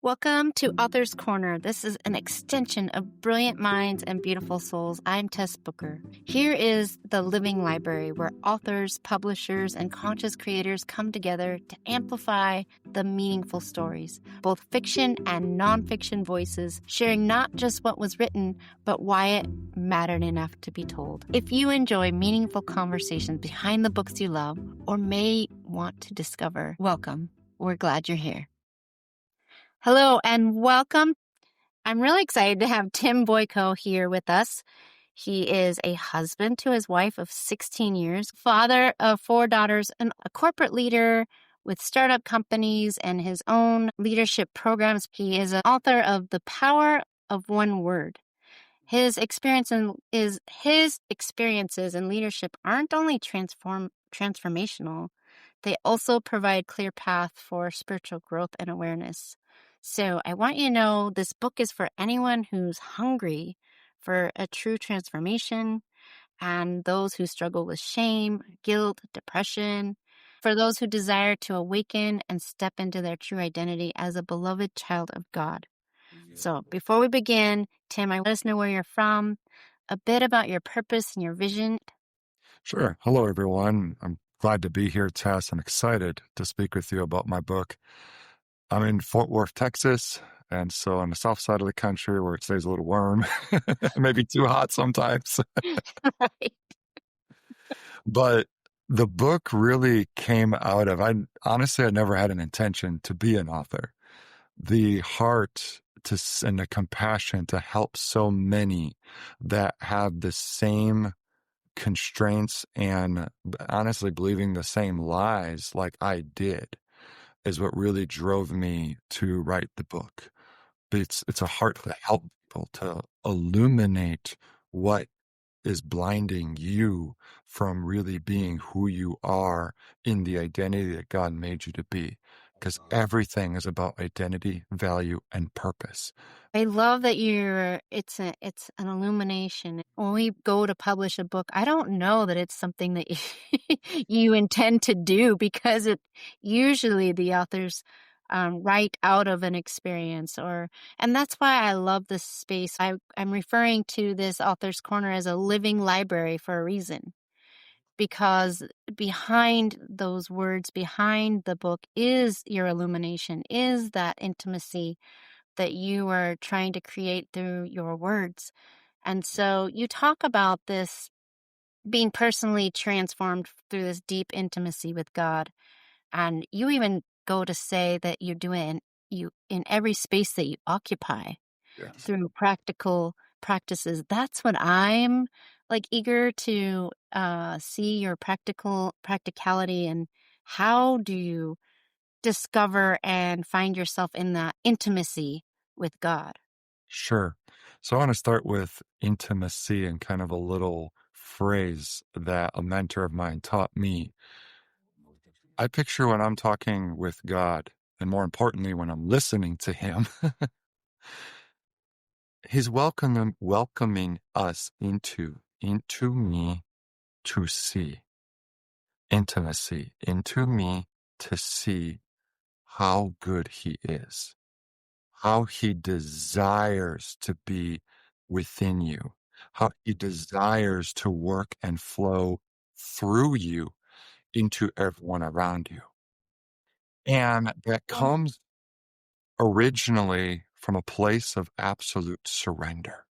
Welcome to Author's Corner. This is an extension of Brilliant Minds and Beautiful Souls. I'm Tess Booker. Here is the living library where authors, publishers, and conscious creators come together to amplify the meaningful stories, both fiction and nonfiction voices, sharing not just what was written, but why it mattered enough to be told. If you enjoy meaningful conversations behind the books you love or may want to discover, welcome. We're glad you're here. Hello and welcome. I'm really excited to have Tim Bojko here with us. He is a husband to his wife of 16 years, father of 4 daughters, and a corporate leader with startup companies and his own leadership programs. He is an author of The Power of One Word. His experiences in leadership aren't only transformational, they also provide clear path for spiritual growth and awareness. So I want you to know this book is for anyone who's hungry for a true transformation and those who struggle with shame, guilt, depression, for those who desire to awaken and step into their true identity as a beloved child of God. So before we begin, Tim, let us know where you're from, a bit about your purpose and your vision. Sure. Hello, everyone. I'm glad to be here, Tess. I'm excited to speak with you about my book. I'm in Fort Worth, Texas, and so on the south side of the country where it stays a little warm, maybe too hot sometimes. Right. But the book really came out of, I never had an intention to be an author. The heart and the compassion to help so many that have the same constraints and honestly believing the same lies like I did is what really drove me to write the book. But it's a heart to help people to illuminate what is blinding you from really being who you are in the identity that God made you to be. Because everything is about identity, value, and purpose. I love that it's an illumination. When we go to publish a book, I don't know that it's something that you intend to do because usually the authors write out of an experience and that's why I love this space. I'm referring to this Author's Corner as a living library for a reason. Because behind those words, behind the book is your illumination, is that intimacy that you are trying to create through your words. And so you talk about this being personally transformed through this deep intimacy with God. And you even go to say that you do it in every space that you occupy. Yes. Through practical practices. That's what I'm eager to see, your practicality, and how do you discover and find yourself in that intimacy with God? Sure. So I want to start with intimacy and kind of a little phrase that a mentor of mine taught me. I picture when I'm talking with God, and more importantly, when I'm listening to him, he's welcoming us into me to see intimacy, into me to see how good he is, how he desires to be within you, how he desires to work and flow through you into everyone around you. And that comes originally from a place of absolute surrender,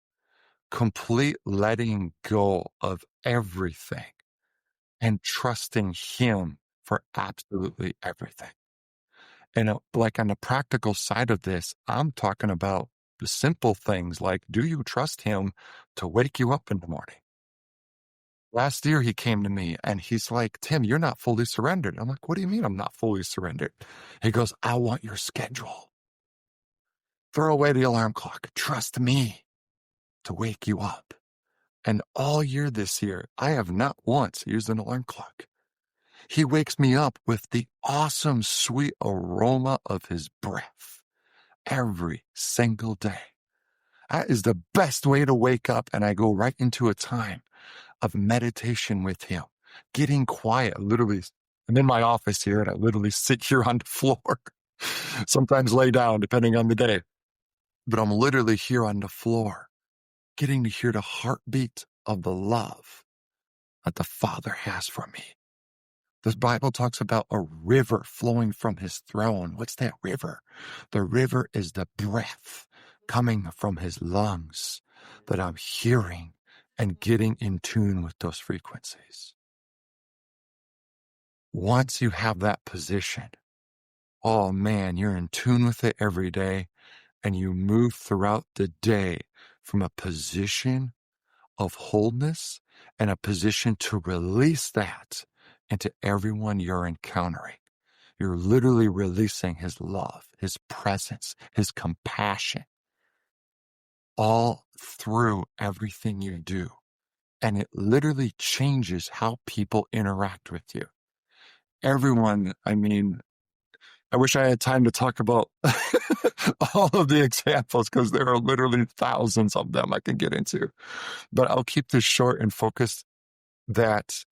complete letting go of everything and trusting him for absolutely everything. And on the practical side of this, I'm talking about the simple things like, do you trust him to wake you up in the morning? Last year, he came to me and he's like, Tim, you're not fully surrendered. I'm like, what do you mean I'm not fully surrendered? He goes, I want your schedule. Throw away the alarm clock. Trust me to wake you up. And all year this year, I have not once used an alarm clock. He wakes me up with the awesome, sweet aroma of his breath every single day. That is the best way to wake up. And I go right into a time of meditation with him, getting quiet. Literally, I'm in my office here and I literally sit here on the floor Sometimes lay down, depending on the day. But I'm literally here on the floor, getting to hear the heartbeat of the love that the Father has for me. The Bible talks about a river flowing from his throne. What's that river? The river is the breath coming from his lungs that I'm hearing and getting in tune with those frequencies. Once you have that position, oh man, you're in tune with it every day, and you move throughout the day from a position of wholeness and a position to release that into everyone you're encountering. You're literally releasing his love, his presence, his compassion, all through everything you do. And it literally changes how people interact with you. Everyone, I mean, I wish I had time to talk about all of the examples because there are literally thousands of them I can get into. But I'll keep this short and focused that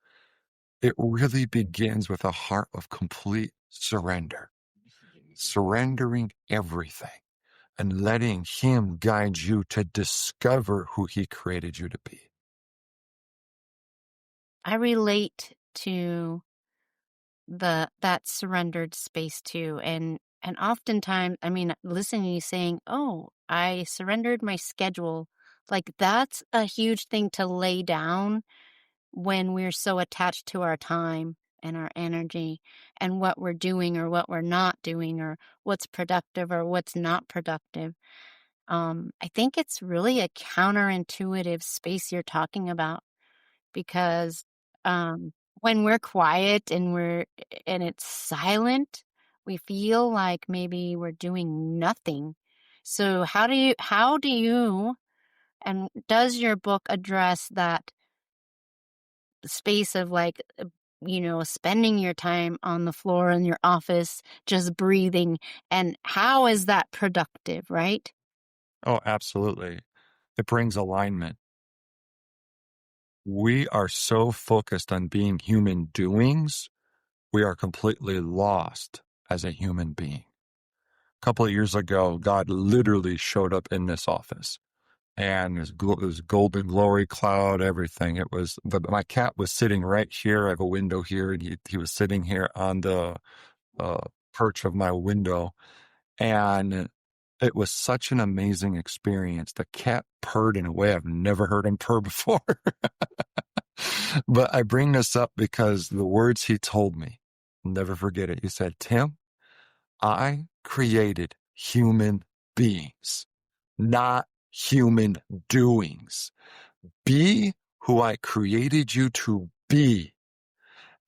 it really begins with a heart of complete surrender, surrendering everything and letting him guide you to discover who he created you to be. I relate to that surrendered space too. And oftentimes, I mean, listening to you saying, "Oh, I surrendered my schedule," like that's a huge thing to lay down when we're so attached to our time and our energy and what we're doing or what we're not doing or what's productive or what's not productive. I think it's really a counterintuitive space you're talking about because when we're quiet and it's silent, we feel like maybe we're doing nothing. So how do you and does your book address that space of like spending your time on the floor in your office just breathing, and how is that productive, right? Oh, absolutely. It brings alignment. We are so focused on being human doings, we are completely lost as a human being. A couple of years ago, God literally showed up in this office. And it was golden glory cloud, everything. It was, but my cat was sitting right here. I have a window here, and he was sitting here on the perch of my window. And it was such an amazing experience. The cat purred in a way I've never heard him purr before. But I bring this up because the words he told me, I'll never forget it. He said, "Tim, I created human beings, not human doings. Be who I created you to be.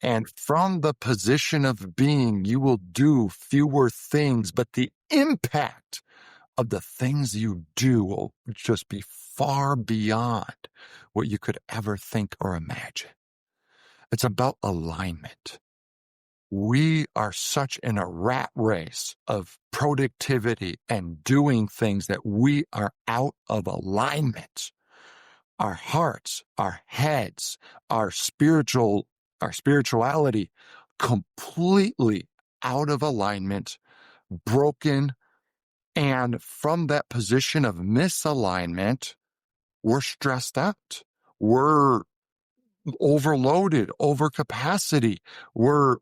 And from the position of being, you will do fewer things, but the impact of the things you do will just be far beyond what you could ever think or imagine." It's about alignment. We are such in a rat race of productivity and doing things that we are out of alignment. Our hearts, our heads, our spirituality completely out of alignment, broken. And from that position of misalignment, we're stressed out. We're overloaded, overcapacity. We're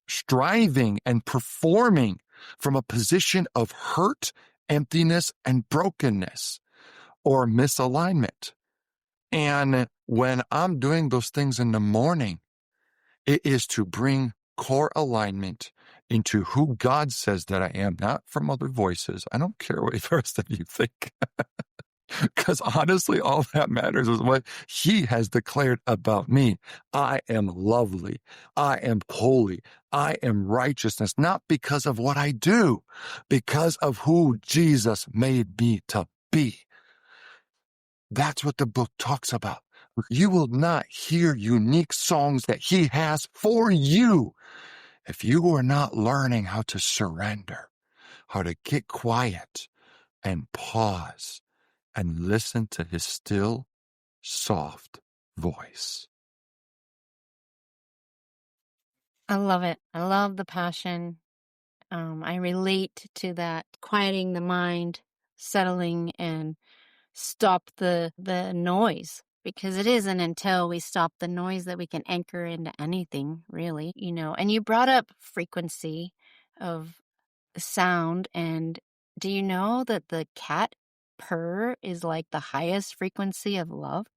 striving and performing from a position of hurt, emptiness, and brokenness or misalignment. And when I'm doing those things in the morning, it is to bring core alignment into who God says that I am, not from other voices. I don't care what the rest of you think. Because honestly, all that matters is what he has declared about me. I am lovely. I am holy. I am righteousness, not because of what I do, because of who Jesus made me to be. That's what the book talks about. You will not hear unique songs that he has for you if you are not learning how to surrender, how to get quiet and pause and listen to his still, soft voice. I love it. I love the passion. I relate to that quieting the mind, settling, and stop the noise, because it isn't until we stop the noise that we can anchor into anything, really, And you brought up frequency of sound, and do you know that the cat purr is like the highest frequency of love?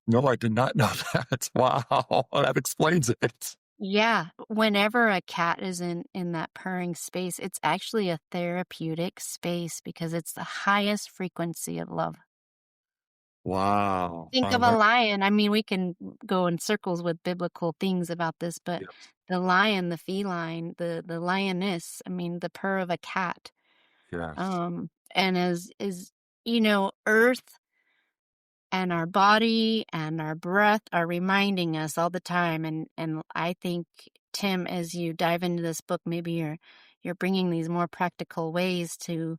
No, I did not know that. Wow, that explains it. Yeah, whenever a cat is in that purring space, it's actually a therapeutic space because it's the highest frequency of love. Wow. Think of a lion. I mean, we can go in circles with biblical things about this, but Yes, the lion, the feline, the lioness, I mean, the purr of a cat. yes, And Earth and our body and our breath are reminding us all the time. And I think, Tim, as you dive into this book, maybe you're bringing these more practical ways to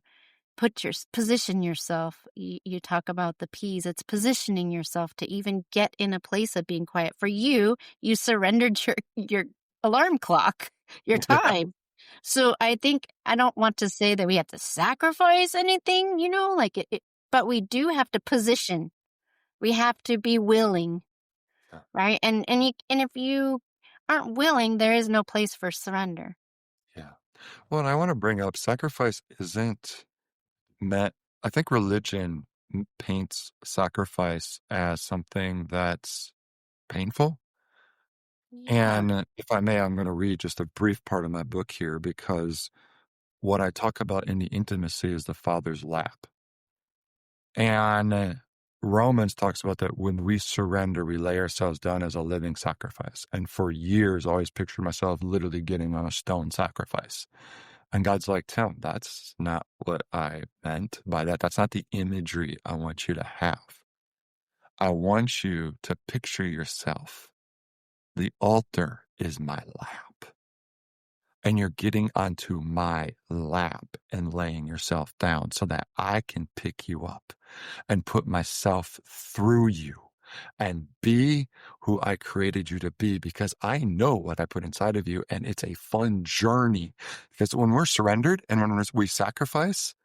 position yourself. You talk about the P's. It's positioning yourself to even get in a place of being quiet. For you, you surrendered your alarm clock, your time. So I think, I don't want to say that we have to sacrifice anything, like but we do have to position. We have to be willing, yeah, right? And if you aren't willing, there is no place for surrender. yeah. Well, and I want to bring up sacrifice isn't meant, I think religion paints sacrifice as something that's painful. Yeah. And if I may, I'm going to read just a brief part of my book here because what I talk about in the intimacy is the Father's lap. And Romans talks about that when we surrender, we lay ourselves down as a living sacrifice. And for years, I always pictured myself literally getting on a stone sacrifice. And God's like, Tim, that's not what I meant by that. That's not the imagery I want you to have. I want you to picture yourself. The altar is my lap. And you're getting onto my lap and laying yourself down so that I can pick you up and put myself through you and be who I created you to be, because I know what I put inside of you. And it's a fun journey, because when we're surrendered and when we sacrifice,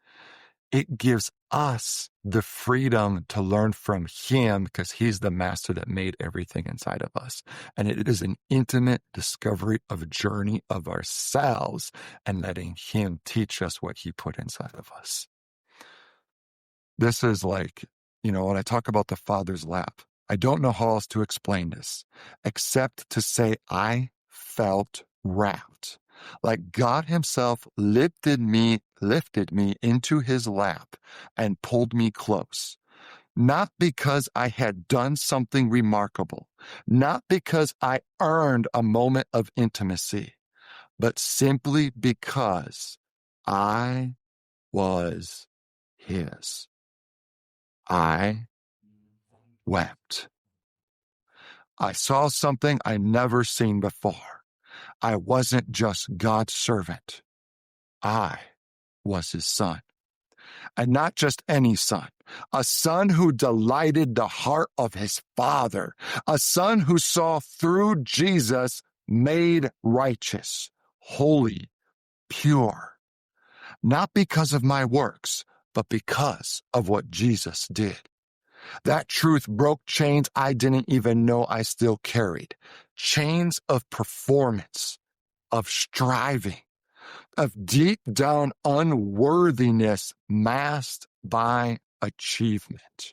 it gives us the freedom to learn from him because he's the master that made everything inside of us. And it is an intimate discovery of a journey of ourselves and letting him teach us what he put inside of us. This is like, when I talk about the Father's lap, I don't know how else to explain this except to say I felt wrapped. Like God himself lifted me into his lap and pulled me close. Not because I had done something remarkable, not because I earned a moment of intimacy, but simply because I was his. I wept. I saw something I never seen before. I wasn't just God's servant. I was his son. And not just any son, a son who delighted the heart of his father, a son who saw through Jesus made righteous, holy, pure, not because of my works, but because of what Jesus did. That truth broke chains I didn't even know I still carried. Chains of performance, of striving, of deep down unworthiness masked by achievement.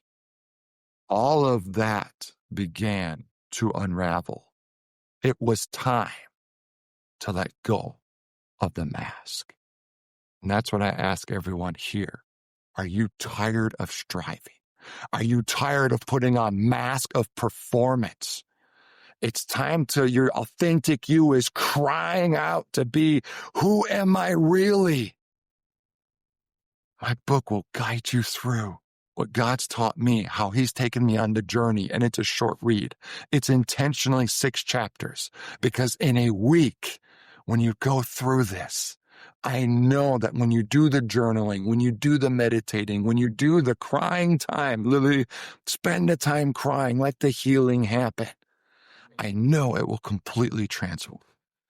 All of that began to unravel. It was time to let go of the mask. And that's what I ask everyone here. Are you tired of striving? Are you tired of putting on mask of performance? It's time to, your authentic you is crying out to be, who am I really? My book will guide you through what God's taught me, how he's taken me on the journey. And it's a short read. It's intentionally 6 chapters because in a week, when you go through this, I know that when you do the journaling, when you do the meditating, when you do the crying time, literally spend the time crying, let the healing happen. I know it will completely transform.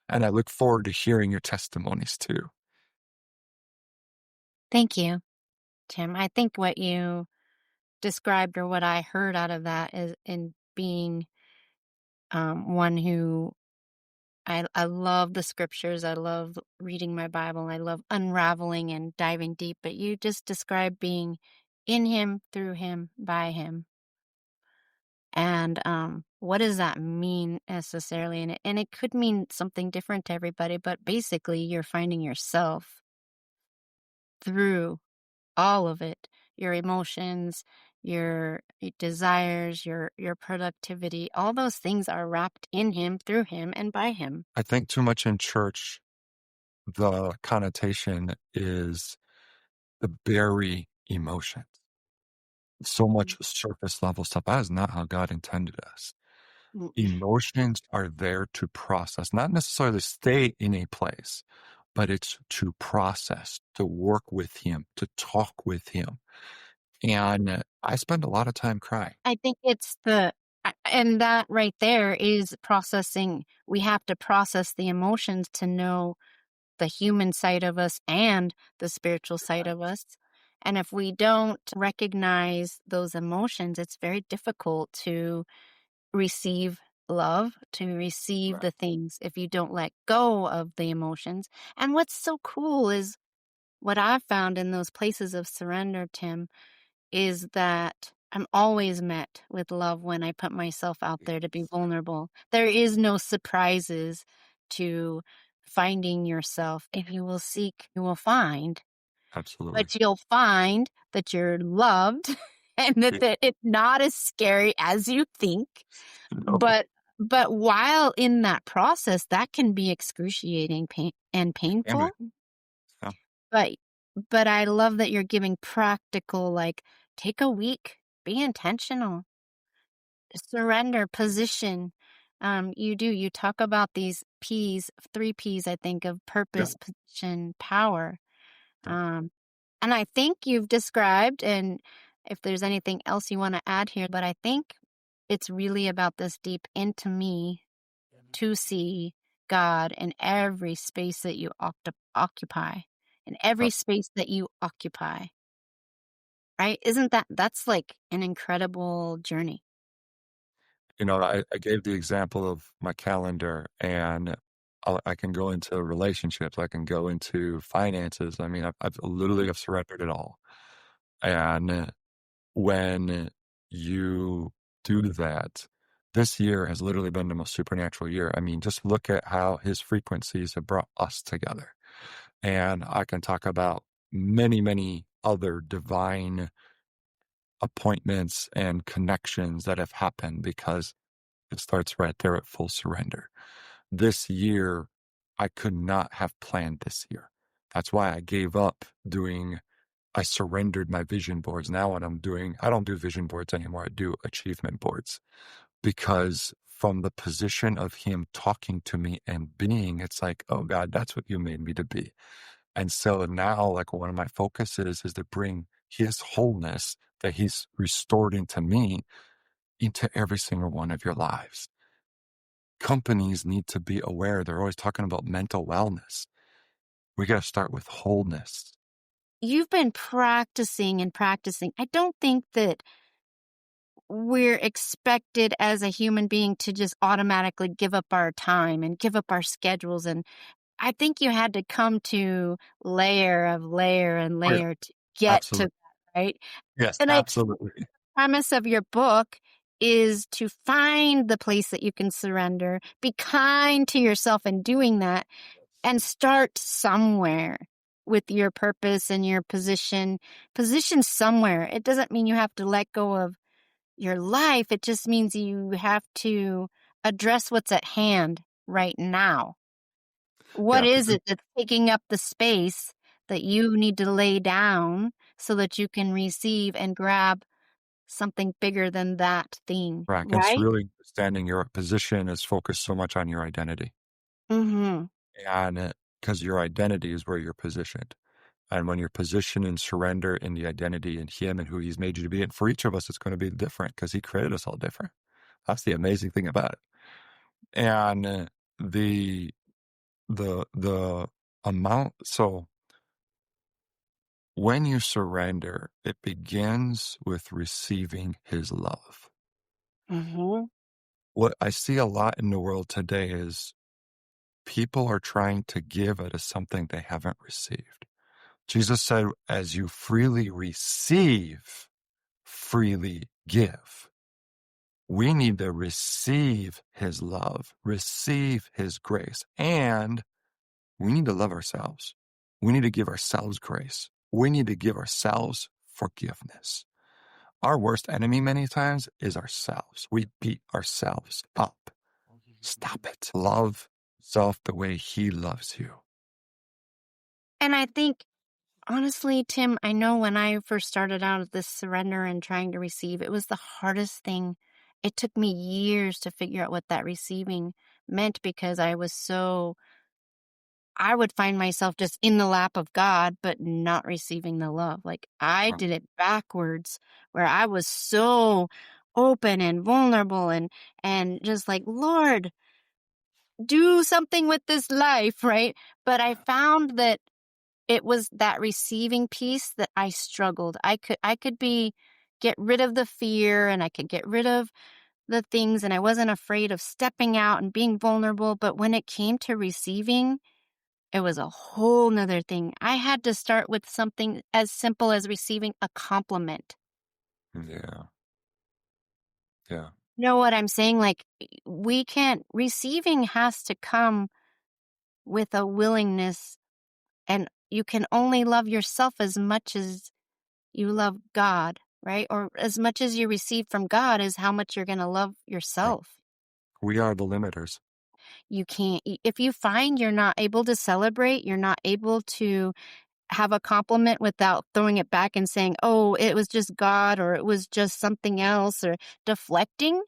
And I look forward to hearing your testimonies too. Thank you, Tim. I think what you described or what I heard out of that is in being one who I love the scriptures. I love reading my Bible. I love unraveling and diving deep. But you just described being in Him, through Him, by Him. And what does that mean necessarily? And it could mean something different to everybody. But basically, you're finding yourself through all of it, your emotions, your desires, your productivity, all those things are wrapped in Him, through Him, and by Him. I think too much in church, the connotation is the bury emotions. So much surface level stuff. That is not how God intended us. Mm. Emotions are there to process, not necessarily stay in a place, but it's to process, to work with Him, to talk with Him. And I spend a lot of time crying. I think it's and that right there is processing. We have to process the emotions to know the human side of us and the spiritual side of us. And if we don't recognize those emotions, it's very difficult to receive love, to receive the things if you don't let go of the emotions. And what's so cool is what I've found in those places of surrender, Tim, is that I'm always met with love when I put myself out there to be vulnerable. There is no surprises to finding yourself. If you will seek, you will find. Absolutely. But you'll find that you're loved and that it's not as scary as you think. No. But while in that process, that can be excruciating and painful. Yeah. But I love that you're giving practical, like, take a week, be intentional, surrender, position. You talk about these P's, 3 P's, I think, of Yeah. purpose, position, power. Yeah. And I think you've described, and if there's anything else you want to add here, but I think it's really about this deep into me to see God in every space that you occupy, in every space that you occupy, right? That's like an incredible journey? I gave the example of my calendar, and I can go into relationships. I can go into finances. I mean, I've literally have surrendered it all. And when you do that, this year has literally been the most supernatural year. I mean, just look at how His frequencies have brought us together. And I can talk about many, many other divine appointments and connections that have happened because it starts right there at full surrender. This year, I could not have planned this year. That's why I gave up I surrendered my vision boards. Now what I'm doing, I don't do vision boards anymore. I do achievement boards because from the position of Him talking to me and being, it's like, oh God, that's what you made me to be. And so now, like, one of my focuses is to bring His wholeness that He's restored into me into every single one of your lives. Companies need to be aware. They're always talking about mental wellness. We got to start with wholeness. You've been practicing and practicing. I don't think that we're expected as a human being to just automatically give up our time and give up our schedules. And I think you had to come to layer and Oh, yeah. layer to get to Absolutely. that, right? Yes, And I absolutely. premise of your book is to find the place that you can surrender, be kind to yourself in doing that, and start somewhere with your purpose and your position. Position somewhere. It doesn't mean you have to let go of your life. It just means you have to address what's at hand right now. What Yeah, is it that's taking up the space that you need to lay down so that you can receive and grab something bigger than that thing, correct. It's right? really understanding your position is focused so much on your identity. Mm-hmm. And because your identity is where you're positioned. And when you're positioned in surrender in the identity in Him and who He's made you to be, and for each of us, it's going to be different because He created us all different. That's the amazing thing about it. And the amount, so when you surrender, it begins with receiving his love. Mm-hmm. What I see a lot in the world today is people are trying to give out of something they haven't received. Jesus said, as you freely receive, freely give. We need to receive his love, receive his grace, and we need to love ourselves. We need to give ourselves grace. We need to give ourselves forgiveness. Our worst enemy many times is ourselves. We beat ourselves up. Stop it. Love self the way he loves you. And I think, honestly, Tim, I know when I first started out of this surrender and trying to receive, it was the hardest thing. It took me years to figure out what that receiving meant because I would find myself just in the lap of God, but not receiving the love. Like I did it backwards, where I was so open and vulnerable and just like, Lord, do something with this life, right? But I found that it was that receiving piece that I struggled. I could get rid of the fear and I could get rid of the things and I wasn't afraid of stepping out and being vulnerable. But when it came to receiving, it was a whole nother thing. I had to start with something as simple as receiving a compliment. Yeah. Yeah. Know what I'm saying? Like receiving has to come with a willingness, and you can only love yourself as much as you love God, right? Or as much as you receive from God is how much you're going to love Right. yourself. We are the limiters. You can't, if you find you're not able to celebrate, you're not able to have a compliment without throwing it back and saying, oh, it was just God or it was just something else or deflecting,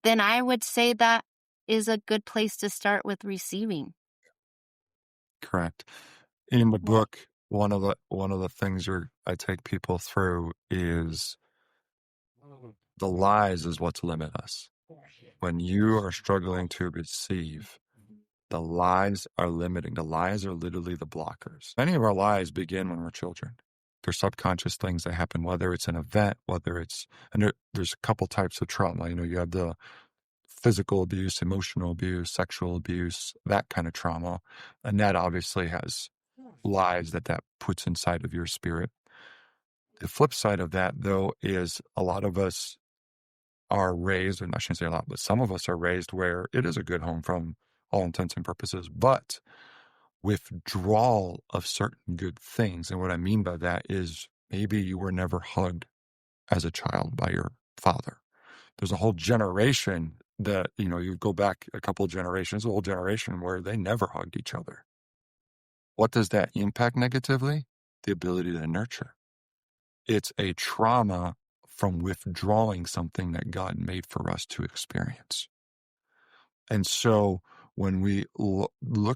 then I would say that is a good place to start with receiving. Correct. In the book, one of the things I take people through is the lies is what's limit us. When you are struggling to receive, the lies are limiting. The lies are literally the blockers. Many of our lies begin when we're children. They're subconscious things that happen, whether it's an event, and there's a couple types of trauma. You have the physical abuse, emotional abuse, sexual abuse, that kind of trauma. And that obviously has lies that puts inside of your spirit. The flip side of that, though, is a lot of us are raised, and I shouldn't say a lot, but some of us are raised where it is a good home from all intents and purposes, but withdrawal of certain good things. And what I mean by that is maybe you were never hugged as a child by your father. There's a whole generation that, you go back a couple of generations, a whole generation where they never hugged each other. What does that impact negatively? The ability to nurture. It's a trauma from withdrawing something that God made for us to experience. And so when we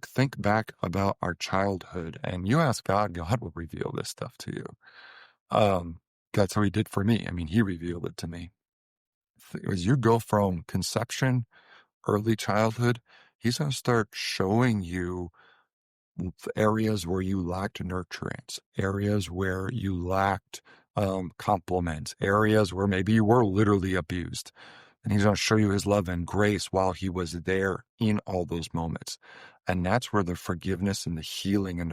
think back about our childhood and you ask God, God will reveal this stuff to you. That's how he did for me. I mean, he revealed it to me. As you go from conception, early childhood, he's going to start showing you areas where you lacked nurturance, areas where you lacked compliments, areas where maybe you were literally abused. And he's going to show you his love and grace while he was there in all those moments. And that's where the forgiveness and the healing and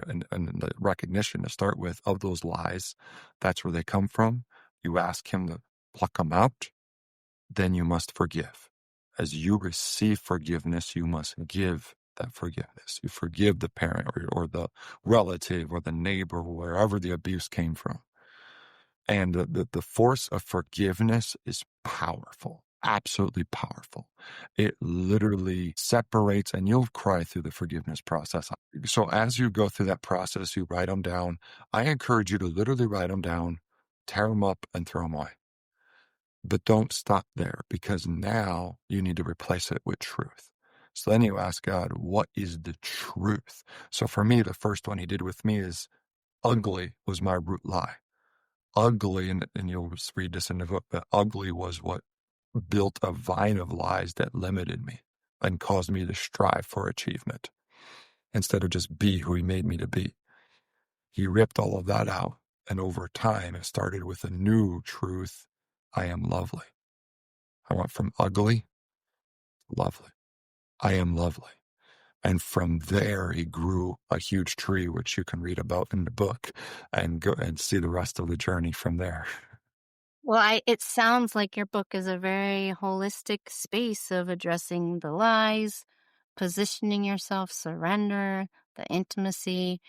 the recognition to start with of those lies, that's where they come from. You ask him to pluck them out, then you must forgive. As you receive forgiveness, you must give that forgiveness. You forgive the parent or the relative or the neighbor, wherever the abuse came from. And the force of forgiveness is powerful, absolutely powerful. It literally separates, and you'll cry through the forgiveness process. So as you go through that process, you write them down. I encourage you to literally write them down, tear them up, and throw them away. But don't stop there, because now you need to replace it with truth. So then you ask God, what is the truth? So for me, the first one he did with me is ugly was my root lie. Ugly, and you'll read this in the book, but ugly was what built a vine of lies that limited me and caused me to strive for achievement instead of just be who he made me to be. He ripped all of that out And over time, it started with a new truth. I am lovely. I went from ugly to lovely. I am lovely. And from there, he grew a huge tree, which you can read about in the book and go and see the rest of the journey from there. Well, it sounds like your book is a very holistic space of addressing the lies, positioning yourself, surrender, the intimacy,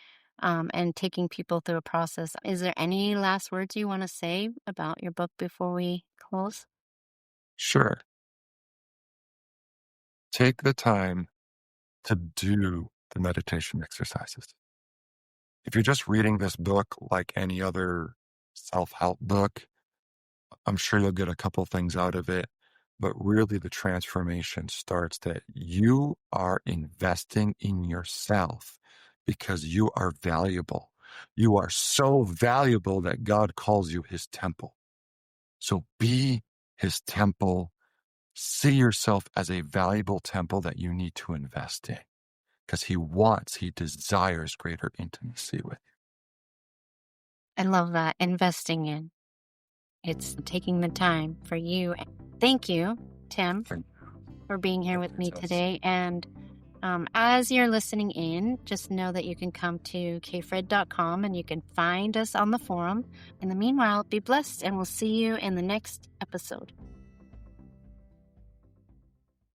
and taking people through a process. Is there any last words you want to say about your book before we close? Sure. Take the time to do the meditation exercises. If you're just reading this book like any other self-help book, I'm sure you'll get a couple things out of it, but really the transformation starts that you are investing in yourself because you are valuable. You are so valuable that God calls you his temple. So be his temple. See yourself as a valuable temple that you need to invest in because he desires greater intimacy with you. I love that. Investing in. It's taking the time for you. Thank you, Tim, for being here with me today. And as you're listening in, just know that you can come to kfred.com and you can find us on the forum. In the meanwhile, be blessed, and we'll see you in the next episode.